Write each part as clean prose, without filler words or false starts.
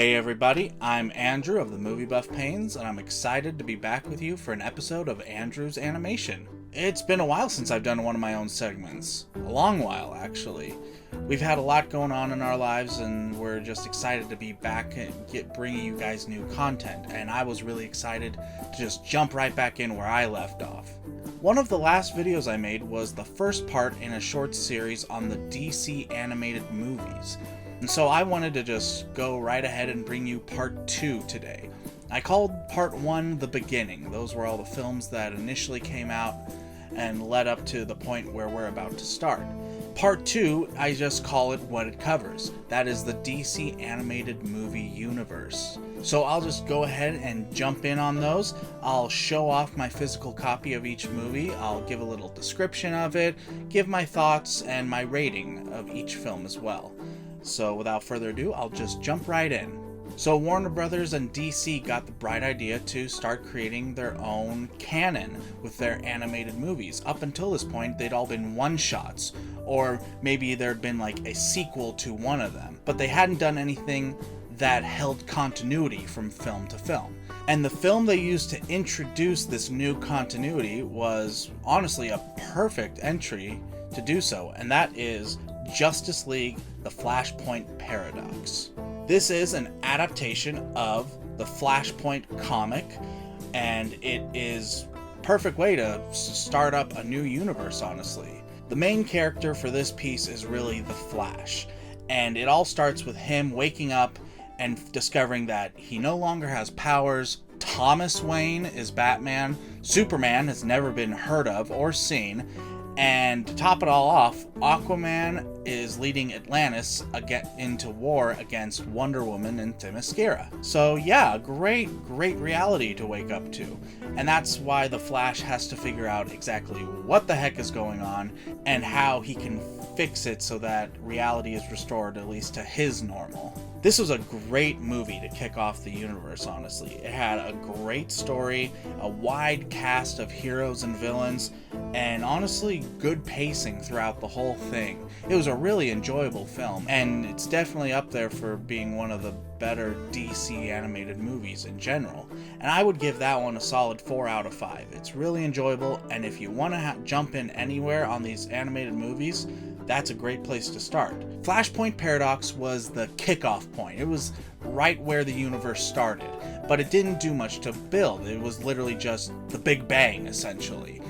Hey everybody, I'm Andrew of the Movie Buff Pains, and I'm excited to be back with you for an episode of Andrew's Animation. It's been a while since I've done one of my own segments. A long while, actually. We've had a lot going on in our lives, and we're just excited to be back and bringing you guys new content, and I was really excited to just jump right back in where I left off. One of the last videos I made was the first part in a short series on the DC animated movies. And so I wanted to just go right ahead and bring you part 2 today. I called part 1 The Beginning. Those were all the films that initially came out and led up to the point where we're about to start. Part 2, I just call it what it covers. That is the DC animated movie universe. So I'll just go ahead and jump in on those. I'll show off my physical copy of each movie. I'll give a little description of it, give my thoughts and my rating of each film as well. So without further ado, I'll just jump right in. So Warner Brothers and DC got the bright idea to start creating their own canon with their animated movies. Up until this point, they'd all been one-shots, or maybe there'd been like a sequel to one of them, but they hadn't done anything that held continuity from film to film. And the film they used to introduce this new continuity was honestly a perfect entry to do so, and that is Justice League: The Flashpoint Paradox. This is an adaptation of the Flashpoint comic, and it is a perfect way to start up a new universe, honestly. The main character for this piece is really the Flash, and it all starts with him waking up and discovering that he no longer has powers. Thomas Wayne is Batman, Superman has never been heard of or seen, and to top it all off, Aquaman is leading Atlantis into war against Wonder Woman and Themyscira. So yeah, great reality to wake up to. And that's why the Flash has to figure out exactly what the heck is going on and how he can fix it so that reality is restored at least to his normal. This was a great movie to kick off the universe, honestly. It had a great story, a wide cast of heroes and villains, and honestly good pacing throughout the whole thing. It was a really enjoyable film, and it's definitely up there for being one of the better DC animated movies in general. And I would give that one a solid 4 out of 5. It's really enjoyable, and if you want to jump in anywhere on these animated movies, that's a great place to start. Flashpoint Paradox was the kickoff point. It was right where the universe started, but it didn't do much to build. It was literally just the Big Bang, essentially.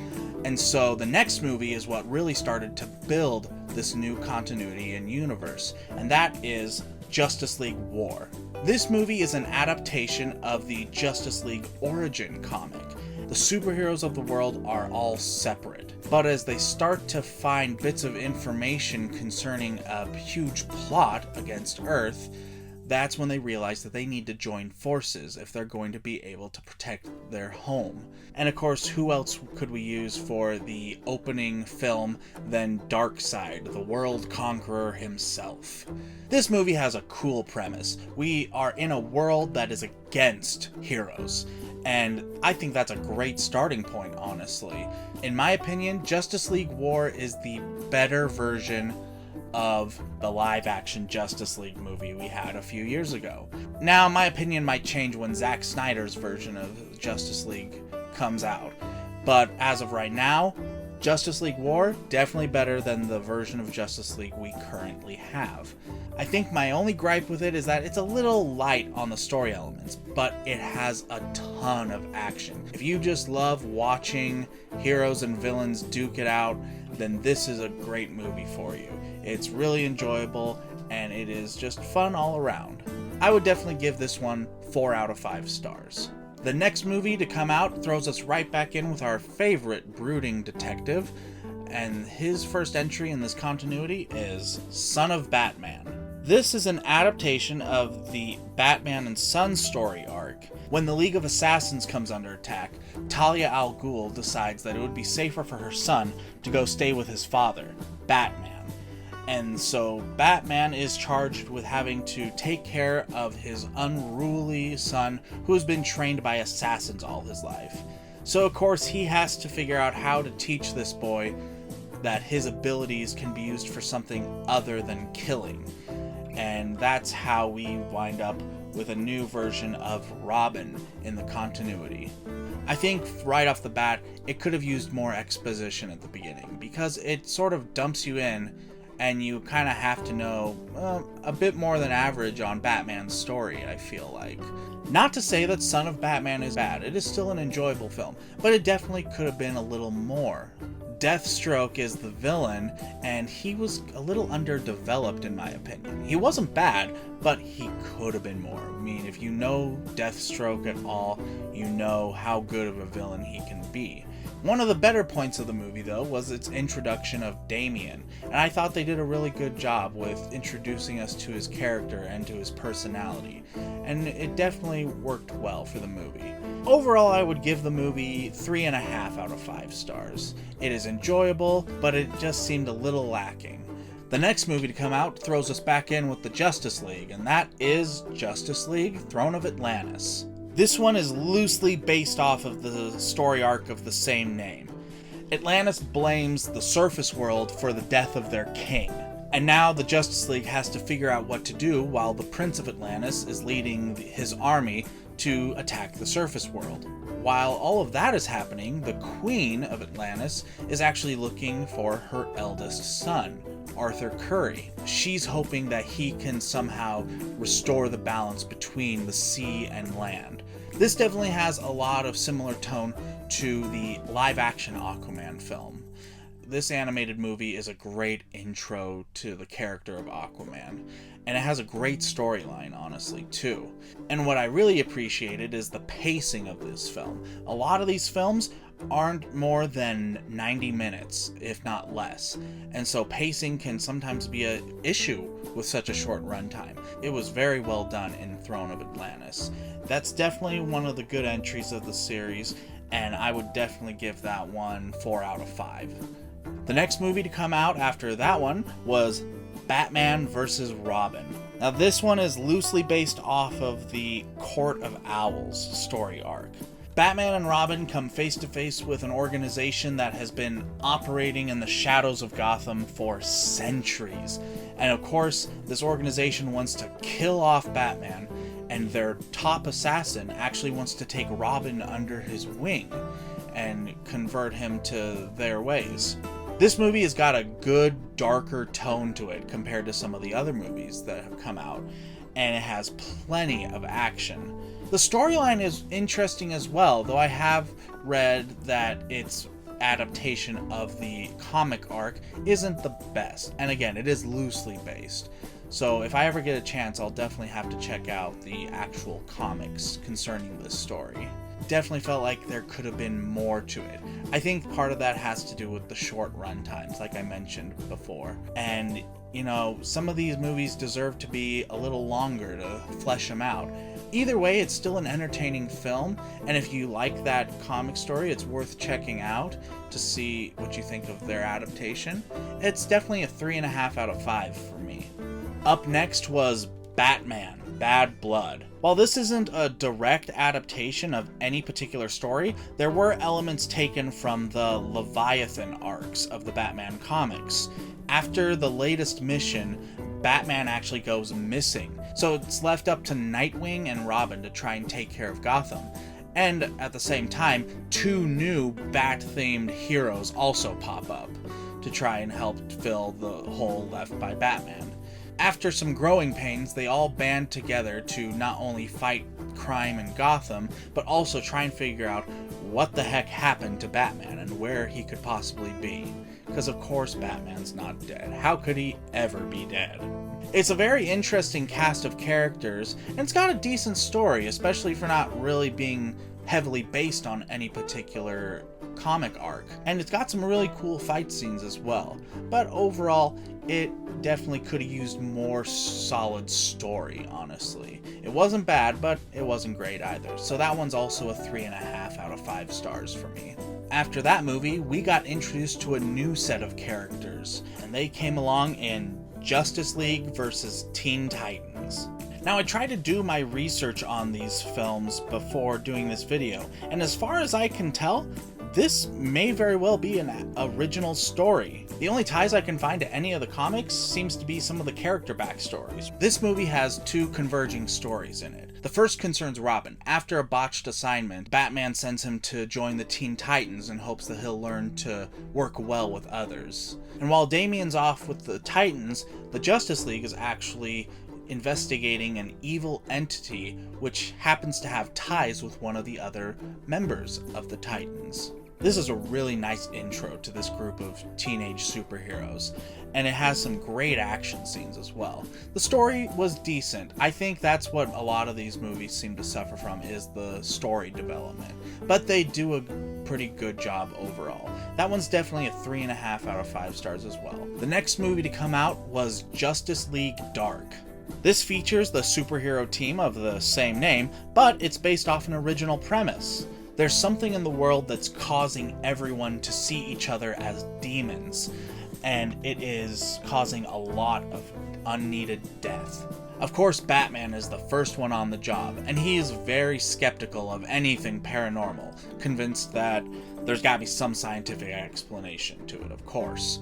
And so the next movie is what really started to build this new continuity and universe, and that is Justice League War. This movie is an adaptation of the Justice League origin comic. The superheroes of the world are all separate, but as they start to find bits of information concerning a huge plot against Earth, that's when they realize that they need to join forces if they're going to be able to protect their home. And of course, who else could we use for the opening film than Darkseid, the world conqueror himself? This movie has a cool premise. We are in a world that is against heroes, and I think that's a great starting point, honestly. In my opinion, Justice League War is the better version of the live-action Justice League movie we had a few years ago. Now, my opinion might change when Zack Snyder's version of Justice League comes out, but as of right now, Justice League War, definitely better than the version of Justice League we currently have. I think my only gripe with it is that it's a little light on the story elements, but it has a ton of action. If you just love watching heroes and villains duke it out, then this is a great movie for you. It's really enjoyable, and it is just fun all around. I would definitely give this one 4 out of 5 stars. The next movie to come out throws us right back in with our favorite brooding detective, and his first entry in this continuity is Son of Batman. This is an adaptation of the Batman and Son story arc. When the League of Assassins comes under attack, Talia al Ghul decides that it would be safer for her son to go stay with his father, Batman. And so Batman is charged with having to take care of his unruly son who has been trained by assassins all his life. So of course he has to figure out how to teach this boy that his abilities can be used for something other than killing. and that's how we wind up with a new version of Robin in the continuity. I think right off the bat, it could have used more exposition at the beginning, because it sort of dumps you in and you kind of have to know a bit more than average on Batman's story, I feel like. Not to say that Son of Batman is bad, it is still an enjoyable film, but it definitely could have been a little more. Deathstroke is the villain, and he was a little underdeveloped in my opinion. He wasn't bad, but he could have been more. I mean, if you know Deathstroke at all, you know how good of a villain he can be. One of the better points of the movie, though, was its introduction of Damian, and I thought they did a really good job with introducing us to his character and to his personality, and it definitely worked well for the movie. Overall, I would give the movie 3.5 out of 5 stars. It is enjoyable, but it just seemed a little lacking. The next movie to come out throws us back in with the Justice League, and that is Justice League: Throne of Atlantis. This one is loosely based off of the story arc of the same name. Atlantis blames the surface world for the death of their king, and now the Justice League has to figure out what to do while the Prince of Atlantis is leading his army to attack the surface world. While all of that is happening, the Queen of Atlantis is actually looking for her eldest son, Arthur Curry. She's hoping that he can somehow restore the balance between the sea and land. This definitely has a lot of similar tone to the live-action Aquaman film. This animated movie is a great intro to the character of Aquaman, and it has a great storyline, honestly, too. And what I really appreciated is the pacing of this film. A lot of these films aren't more than 90 minutes, if not less, and so pacing can sometimes be an issue with such a short runtime. It was very well done in Throne of Atlantis. That's definitely one of the good entries of the series, and I would definitely give that one 4 out of 5. The next movie to come out after that one was Batman vs. Robin. Now this one is loosely based off of the Court of Owls story arc. Batman and Robin come face to face with an organization that has been operating in the shadows of Gotham for centuries. And of course, this organization wants to kill off Batman, and their top assassin actually wants to take Robin under his wing and convert him to their ways. This movie has got a good, darker tone to it compared to some of the other movies that have come out, and it has plenty of action. The storyline is interesting as well, though I have read that its adaptation of the comic arc isn't the best, and again, it is loosely based. So if I ever get a chance, I'll definitely have to check out the actual comics concerning this story. Definitely felt like there could have been more to it. I think part of that has to do with the short run times, like I mentioned before. And, you know, some of these movies deserve to be a little longer to flesh them out. Either way, it's still an entertaining film, and if you like that comic story, it's worth checking out to see what you think of their adaptation. It's definitely a 3.5 out of 5 for me. Up next was Batman: Bad Blood. While this isn't a direct adaptation of any particular story, there were elements taken from the Leviathan arcs of the Batman comics. After the latest mission, Batman actually goes missing, so it's left up to Nightwing and Robin to try and take care of Gotham. And at the same time, 2 new Bat-themed heroes also pop up to try and help fill the hole left by Batman. After some growing pains, they all band together to not only fight crime in Gotham, but also try and figure out what the heck happened to Batman and where he could possibly be. Because of course Batman's not dead. How could he ever be dead? It's a very interesting cast of characters, and it's got a decent story, especially for not really being heavily based on any particular comic arc. And it's got some really cool fight scenes as well. But overall, it definitely could have used more solid story, honestly. It wasn't bad, but it wasn't great either. So that one's also a 3.5 out of 5 stars for me. After that movie, we got introduced to a new set of characters, and they came along in Justice League vs. Teen Titans. Now, I tried to do my research on these films before doing this video, and as far as I can tell, This may very well be an original story. The only ties I can find to any of the comics seems to be some of the character backstories. This movie has two converging stories in it. The first concerns Robin. After a botched assignment, Batman sends him to join the Teen Titans in hopes that he'll learn to work well with others. And while Damian's off with the Titans, the Justice League is actually investigating an evil entity which happens to have ties with one of the other members of the Titans. This is a really nice intro to this group of teenage superheroes, and it has some great action scenes as well. The story was decent. I think that's what a lot of these movies seem to suffer from, is the story development, but they do a pretty good job overall. That one's definitely a 3.5 out of 5 stars as well. The next movie to come out was Justice League Dark. This features the superhero team of the same name, but it's based off an original premise. There's something in the world that's causing everyone to see each other as demons, and it is causing a lot of unneeded death. Of course, Batman is the first one on the job, and he is very skeptical of anything paranormal, convinced that there's gotta be some scientific explanation to it, of course.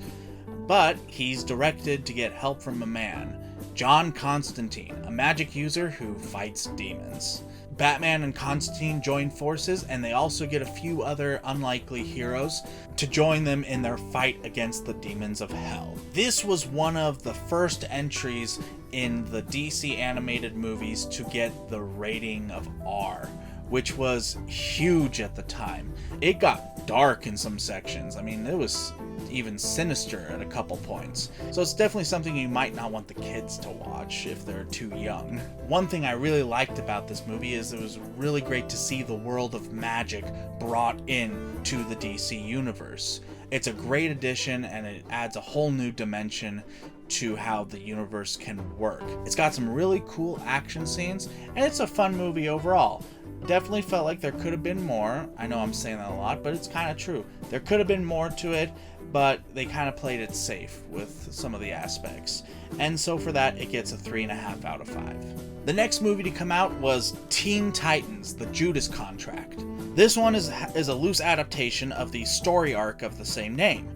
But he's directed to get help from a man, John Constantine, a magic user who fights demons. Batman and Constantine join forces, and they also get a few other unlikely heroes to join them in their fight against the demons of hell. This was one of the first entries in the DC animated movies to get the rating of R, which was huge at the time. It got dark in some sections. I mean, it was even sinister at a couple points. So it's definitely something you might not want the kids to watch if they're too young. One thing I really liked about this movie is it was really great to see the world of magic brought in to the DC universe. It's a great addition, and it adds a whole new dimension to how the universe can work. It's got some really cool action scenes, and it's a fun movie overall. Definitely felt like there could have been more. I know I'm saying that a lot, but it's kind of true. There could have been more to it, but they kind of played it safe with some of the aspects. And so for that, it gets a 3.5 out of 5. The next movie to come out was Teen Titans: The Judas Contract. This one is a loose adaptation of the story arc of the same name.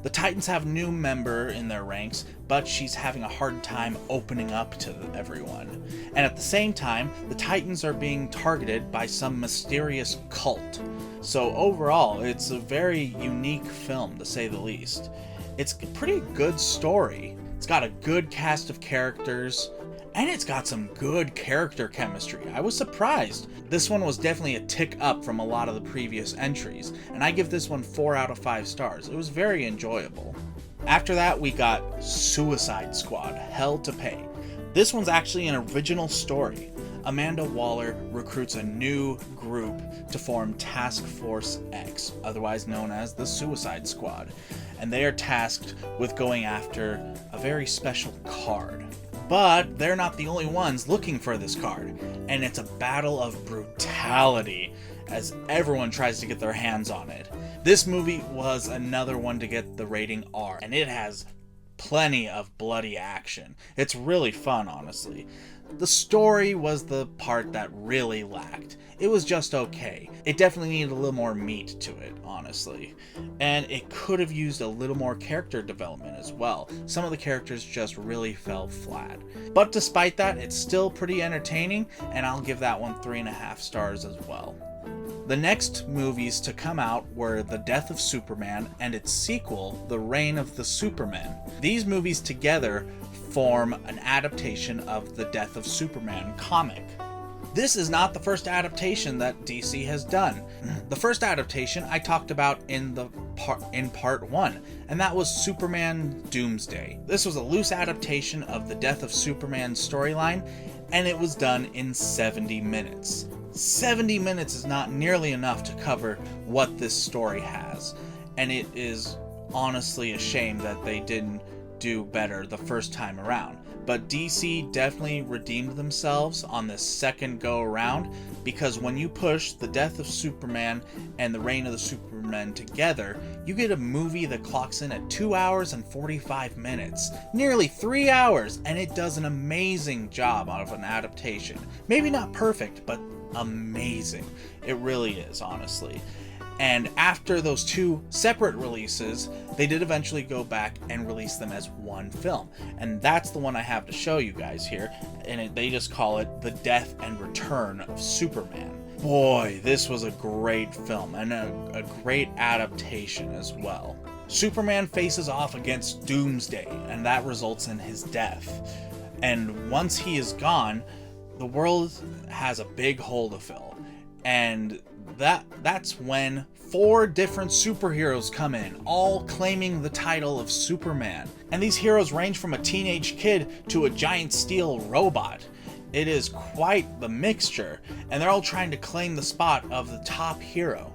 The Titans have a new member in their ranks, but she's having a hard time opening up to everyone. And at the same time, the Titans are being targeted by some mysterious cult. So overall, it's a very unique film, to say the least. It's a pretty good story. It's got a good cast of characters, and it's got some good character chemistry. I was surprised. This one was definitely a tick up from a lot of the previous entries, and I give this one 4 out of 5 stars. It was very enjoyable. After that, we got Suicide Squad: Hell to Pay. This one's actually an original story. Amanda Waller recruits a new group to form Task Force X, otherwise known as the Suicide Squad, and they are tasked with going after a very special card. But they're not the only ones looking for this card, and it's a battle of brutality as everyone tries to get their hands on it. This movie was another one to get the rating R, and it has plenty of bloody action. It's really fun, honestly. The story was the part that really lacked. It was just okay. It definitely needed a little more meat to it, honestly. And it could have used a little more character development as well. Some of the characters just really fell flat. But despite that, it's still pretty entertaining, and I'll give that one 3.5 stars as well. The next movies to come out were The Death of Superman and its sequel, The Reign of the Supermen. These movies together form an adaptation of the Death of Superman comic. This is not the first adaptation that DC has done. The first adaptation I talked about in part 1, and that was Superman Doomsday. This was a loose adaptation of the Death of Superman storyline, and it was done in 70 minutes. 70 minutes is not nearly enough to cover what this story has, and it is honestly a shame that they didn't do better the first time around. But DC definitely redeemed themselves on this second go around, because when you push The Death of Superman and The Reign of the Supermen together, you get a movie that clocks in at 2 hours and 45 minutes. Nearly 3 hours, and it does an amazing job of an adaptation. Maybe not perfect, but amazing. It really is, honestly. And after those 2 separate releases, they did eventually go back and release them as one film. And that's the one I have to show you guys here. And they just call it The Death and Return of Superman. Boy, this was a great film and a great adaptation as well. Superman faces off against Doomsday, and that results in his death. And once he is gone, the world has a big hole to fill. And that's when 4 different superheroes come in, all claiming the title of Superman. And these heroes range from a teenage kid to a giant steel robot. It is quite the mixture, and they're all trying to claim the spot of the top hero.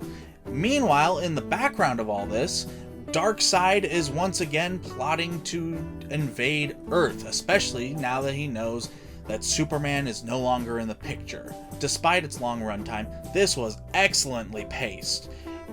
Meanwhile, in the background of all this, Darkseid is once again plotting to invade Earth, especially now that he knows that Superman is no longer in the picture. Despite its long runtime, this was excellently paced,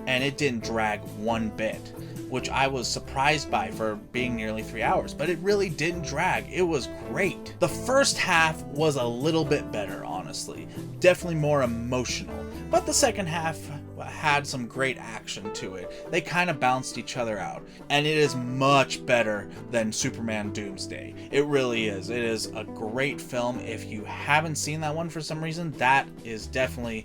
and it didn't drag one bit, which I was surprised by for being nearly 3 hours, but it really didn't drag. It was great. The first half was a little bit better, honestly. Definitely more emotional, but the second half had some great action to it. They kind of balanced each other out, and it is much better than Superman Doomsday. It really is. It is a great film. If you haven't seen that one for some reason, that is definitely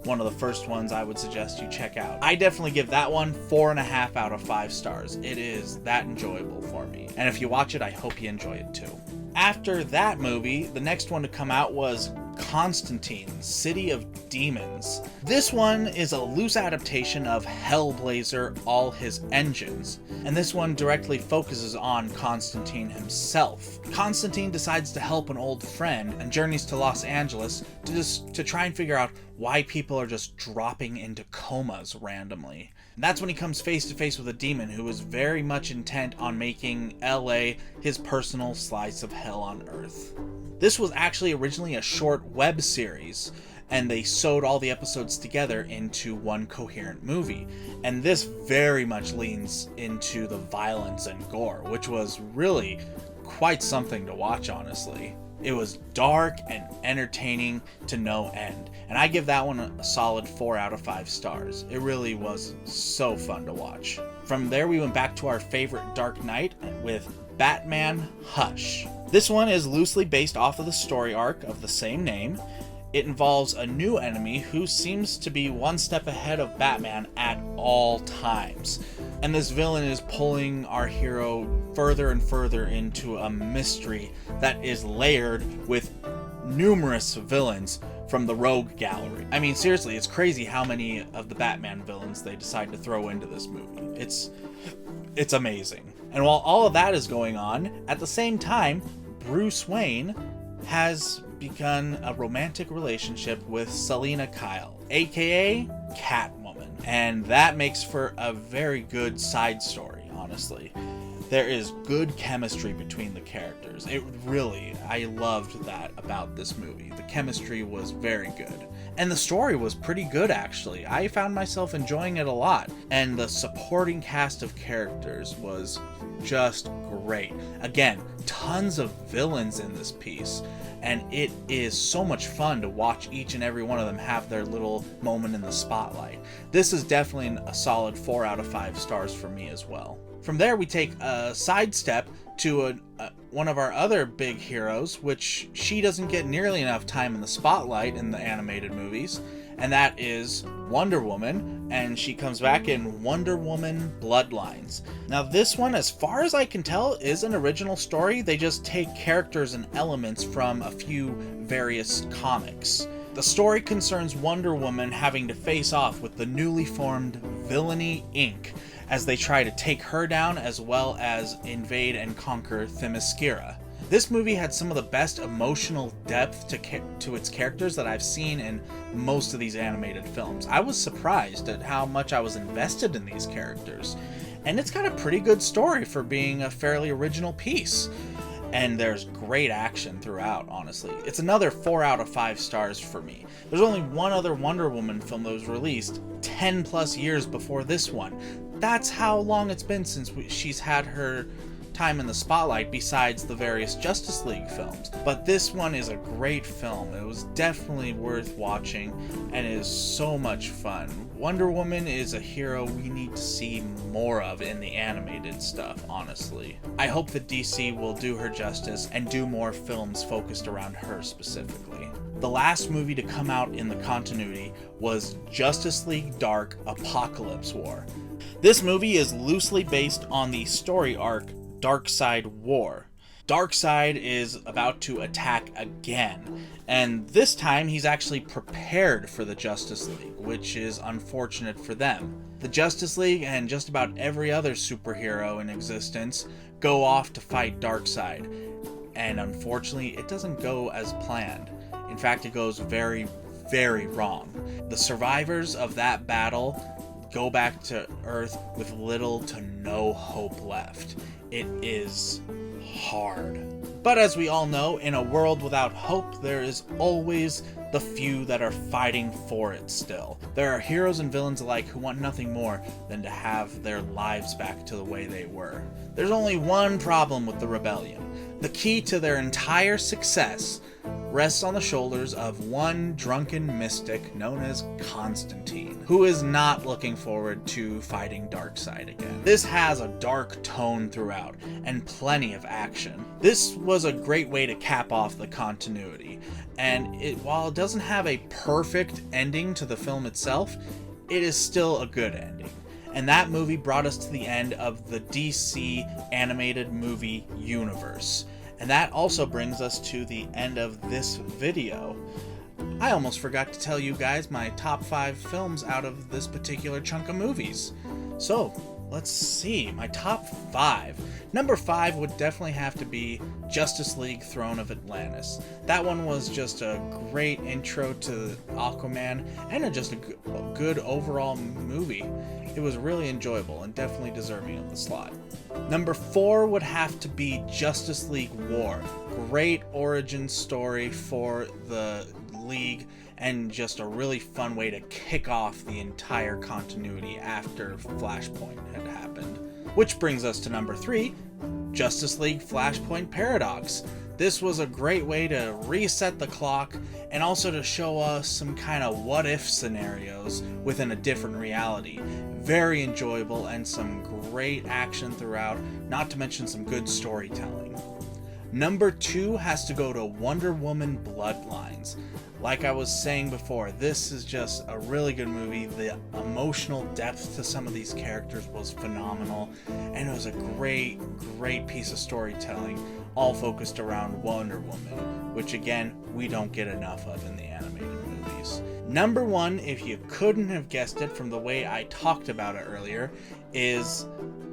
one of the first ones I would suggest you check out. I definitely give that one 4.5 out of 5 stars. It is that enjoyable for me. And if you watch it, I hope you enjoy it too. After that movie, the next one to come out was Constantine, City of Demons. This one is a loose adaptation of Hellblazer, All His Engines, and this one directly focuses on Constantine himself. Constantine decides to help an old friend and journeys to Los Angeles to try and figure out why people are just dropping into comas randomly. And that's when he comes face to face with a demon who is very much intent on making LA his personal slice of hell on Earth. This was actually originally a short web series, and they sewed all the episodes together into one coherent movie. And this very much leans into the violence and gore, which was really quite something to watch, honestly. It was dark and entertaining to no end, and I give that one a solid 4 out of 5 stars. It really was so fun to watch. From there, we went back to our favorite Dark Knight with Batman Hush. This one is loosely based off of the story arc of the same name. It involves a new enemy who seems to be one step ahead of Batman at all times. And this villain is pulling our hero further and further into a mystery that is layered with numerous villains from the Rogue Gallery. I mean, seriously, it's crazy how many of the Batman villains they decide to throw into this movie. It's amazing. And while all of that is going on, at the same time, Bruce Wayne has begun a romantic relationship with Selina Kyle, aka Catwoman. And that makes for a very good side story, honestly. There is good chemistry between the characters. I loved that about this movie. The chemistry was very good. And the story was pretty good, actually. I found myself enjoying it a lot. And the supporting cast of characters was just great. Again, tons of villains in this piece. And it is so much fun to watch each and every one of them have their little moment in the spotlight. This is definitely a solid 4 out of 5 stars for me as well. From there, we take a sidestep to one of our other big heroes, which she doesn't get nearly enough time in the spotlight in the animated movies, and that is Wonder Woman, and she comes back in Wonder Woman Bloodlines. Now this one, as far as I can tell, is an original story. They just take characters and elements from a few various comics. The story concerns Wonder Woman having to face off with the newly formed Villainy Inc., as they try to take her down as well as invade and conquer Themyscira. This movie had some of the best emotional depth to its characters that I've seen in most of these animated films. I was surprised at how much I was invested in these characters. And it's got a pretty good story for being a fairly original piece. And there's great action throughout, honestly. It's another 4 out of 5 stars for me. There's only one other Wonder Woman film that was released 10 plus years before this one. That's how long it's been since she's had her time in the spotlight besides the various Justice League films. But this one is a great film. It was definitely worth watching and is so much fun. Wonder Woman is a hero we need to see more of in the animated stuff, honestly. I hope that DC will do her justice and do more films focused around her specifically. The last movie to come out in the continuity was Justice League Dark Apocalypse War. This movie is loosely based on the story arc Darkseid War. Darkseid is about to attack again, and this time he's actually prepared for the Justice League, which is unfortunate for them. The Justice League and just about every other superhero in existence go off to fight Darkseid, and unfortunately it doesn't go as planned. In fact, it goes very, very wrong. The survivors of that battle go back to Earth with little to no hope left. It is hard. But as we all know, in a world without hope, there is always the few that are fighting for it still. There are heroes and villains alike who want nothing more than to have their lives back to the way they were. There's only one problem with the rebellion. The key to their entire success rests on the shoulders of one drunken mystic known as Constantine, who is not looking forward to fighting Darkseid again. This has a dark tone throughout, and plenty of action. This was a great way to cap off the continuity, and while it doesn't have a perfect ending to the film itself, it is still a good ending. And that movie brought us to the end of the DC animated movie universe. And that also brings us to the end of this video. I almost forgot to tell you guys my top 5 films out of this particular chunk of movies. So, let's see, my top 5. Number 5 would definitely have to be Justice League Throne of Atlantis. That one was just a great intro to Aquaman and just a good overall movie. It was really enjoyable and definitely deserving of the slot. Number 4 would have to be Justice League War. Great origin story for the League and just a really fun way to kick off the entire continuity after Flashpoint had happened. Which brings us to number 3, Justice League Flashpoint Paradox. This was a great way to reset the clock and also to show us some kind of what-if scenarios within a different reality. Very enjoyable and some great action throughout, not to mention some good storytelling. Number 2 has to go to Wonder Woman Bloodlines. Like I was saying before, this is just a really good movie. The emotional depth to some of these characters was phenomenal, and it was a great piece of storytelling, all focused around Wonder Woman, which again, we don't get enough of in the animated movies. Number 1, if you couldn't have guessed it from the way I talked about it earlier, is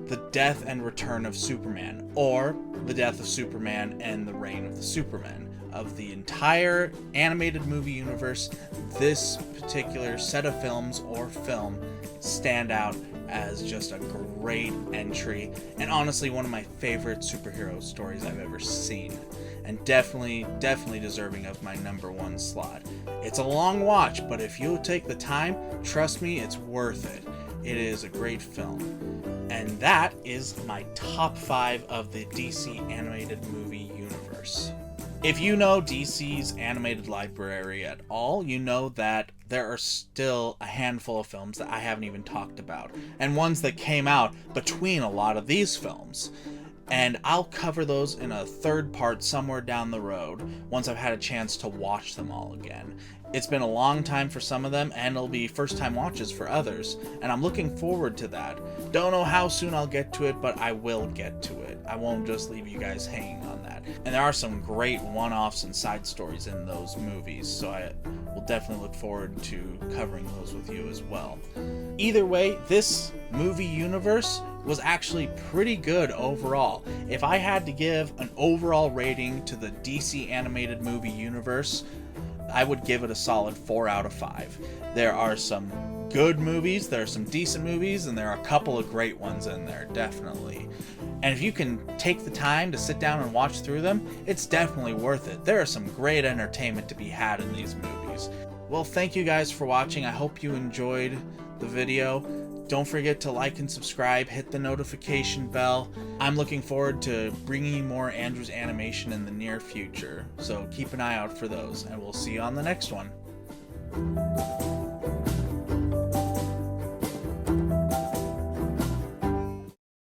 The Death and Return of Superman, or The Death of Superman and the Reign of the Supermen. Of the entire animated movie universe, this particular set of films or film stand out as just a great entry, and honestly one of my favorite superhero stories I've ever seen, and definitely deserving of my number 1 slot. It's a long watch, but if you'll take the time, trust me, it's worth it. It is a great film. And that is my top 5 of the DC animated movie universe. If you know DC's animated library at all, you know that there are still a handful of films that I haven't even talked about, and ones that came out between a lot of these films. And I'll cover those in a third part somewhere down the road, once I've had a chance to watch them all again. It's been a long time for some of them, and it'll be first-time watches for others, and I'm looking forward to that. Don't know how soon I'll get to it, but I will get to it. I won't just leave you guys hanging on that. And there are some great one-offs and side stories in those movies, so I will definitely look forward to covering those with you as well. Either way, this movie universe was actually pretty good overall. If I had to give an overall rating to the DC animated movie universe, I would give it a solid 4 out of 5. There are some good movies, there are some decent movies, and there are a couple of great ones in there, definitely. And if you can take the time to sit down and watch through them, it's definitely worth it. There is some great entertainment to be had in these movies. Well, thank you guys for watching. I hope you enjoyed the video. Don't forget to like and subscribe, hit the notification bell. I'm looking forward to bringing you more Andrew's animation in the near future, so keep an eye out for those, and we'll see you on the next one.